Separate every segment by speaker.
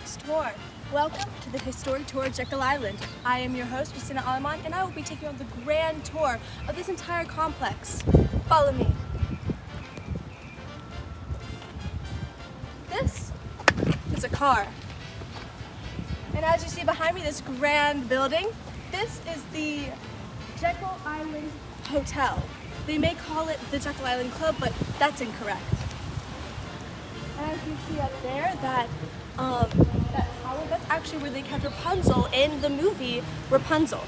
Speaker 1: next tour. Welcome to the historic tour of Jekyll Island. I am your host, Christina Alamon, and I will be taking you on the grand tour of this entire complex. Follow me. This is a car. And as you see behind me, this grand building, this is the Jekyll Island Hotel. They may call it the Jekyll Island Club, but that's incorrect. As you see up there, that tower, that's actually where they kept Rapunzel in the movie Rapunzel.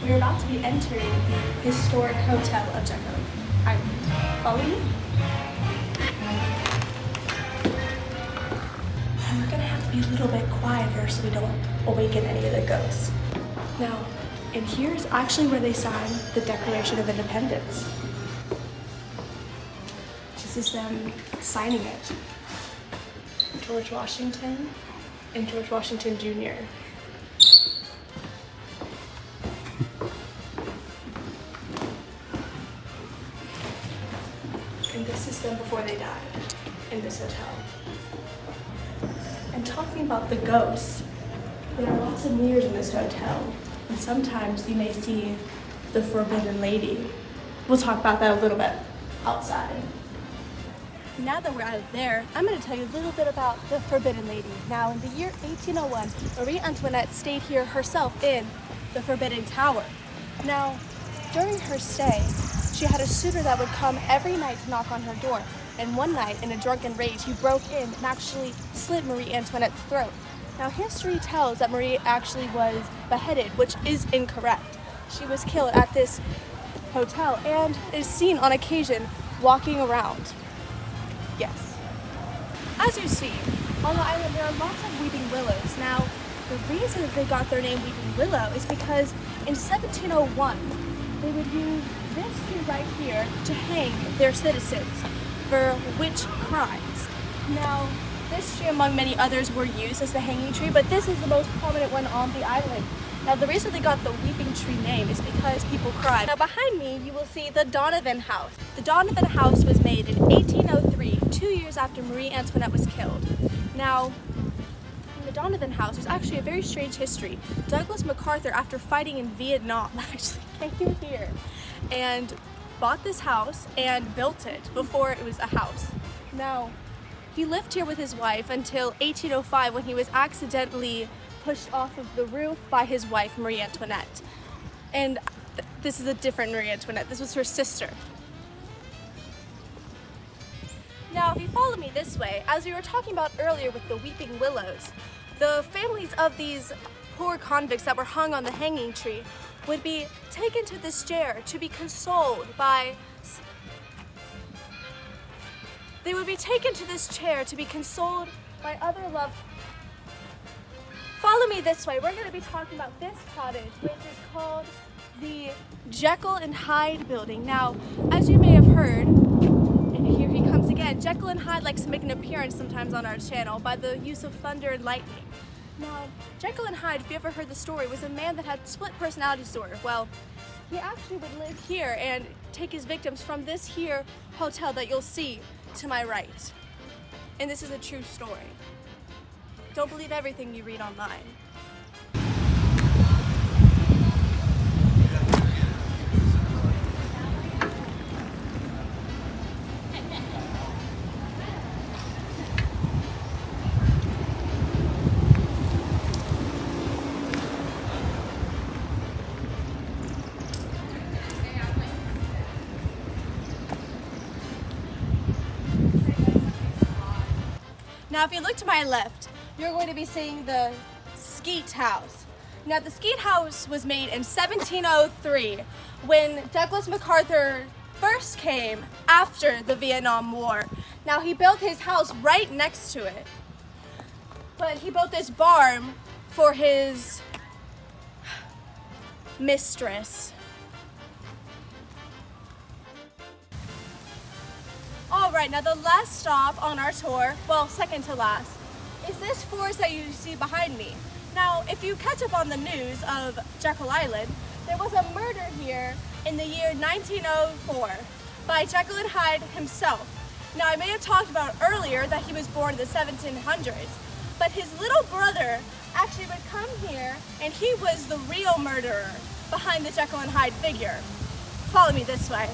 Speaker 1: We are about to be entering the historic hotel of Jekyll Island. Follow me. And we're gonna have to be a little bit quieter so we don't awaken any of the ghosts. Now, and here's actually where they signed the Declaration of Independence. This is them signing it. George Washington and George Washington Jr. And this is them before they died in this hotel. And talking about the ghosts, there are lots of mirrors in this hotel, and sometimes you may see the Forbidden Lady. We'll talk about that a little bit outside. Now that we're out of there, I'm going to tell you a little bit about the Forbidden Lady. Now, in the year 1801, Marie Antoinette stayed here herself in the Forbidden Tower. Now, during her stay, she had a suitor that would come every night to knock on her door. And one night, in a drunken rage, he broke in and actually slit Marie Antoinette's throat. Now, history tells that Marie actually was beheaded, which is incorrect. She was killed at this hotel and is seen on occasion walking around. Yes. As you see, on the island there are lots of weeping willows. Now, the reason that they got their name Weeping Willow is because in 1701, they would use this tree right here to hang their citizens for witch crimes. Now, this tree, among many others, were used as the hanging tree, but this is the most prominent one on the island. Now, the reason they got the Weeping Tree name is because people cried. Now, behind me, you will see the Donovan House. The Donovan House was made in 1803, 2 years after Marie Antoinette was killed. Now, in the Donovan House, there's actually a very strange history. Douglas MacArthur, after fighting in Vietnam, actually came here and bought this house and built it before it was a house. Now, he lived here with his wife until 1805 when he was accidentally pushed off of the roof by his wife, Marie Antoinette. And this is a different Marie Antoinette. This was her sister. Now, if you follow me this way, as we were talking about earlier with the Weeping Willows, the families of these poor convicts that were hung on the hanging tree would be taken to this chair to be consoled by other loved. Follow me this way. We're going to be talking about this cottage, which is called the Jekyll and Hyde building. Now, as you may have heard, and here he comes again, Jekyll and Hyde likes to make an appearance sometimes on our channel by the use of thunder and lightning. Now, Jekyll and Hyde, if you ever heard the story, was a man that had split personality disorder. Well, he actually would live here and take his victims from this here hotel that you'll see to my right. And this is a true story. Don't believe everything you read online. Now, if you look to my left, you're going to be seeing the Skeet House. Now, the Skeet House was made in 1703 when Douglas MacArthur first came after the Vietnam War. Now, he built his house right next to it, but he built this barn for his mistress. All right, now the last stop on our tour, well, second to last, is this forest that you see behind me. Now, if you catch up on the news of Jekyll Island, there was a murder here in the year 1904 by Jekyll and Hyde himself. Now, I may have talked about earlier that he was born in the 1700s, but his little brother actually would come here, and he was the real murderer behind the Jekyll and Hyde figure. Follow me this way.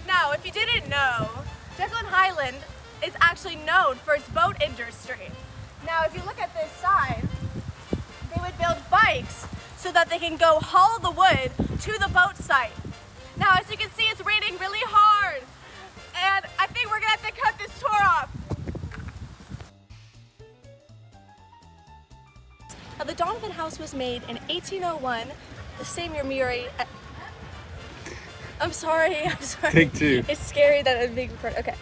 Speaker 1: Now, if you didn't know, Jekyll Island is actually known for its boat industry. Now, if you look at this sign, they would build bikes so that they can go haul the wood to the boat site. Now, as you can see, it's raining really hard, and I think we're gonna have to cut this tour off. Now, the Donovan House was made in 1801, the same year Murray. I'm sorry.
Speaker 2: Take two.
Speaker 1: It's scary that I'm being recorded. Okay.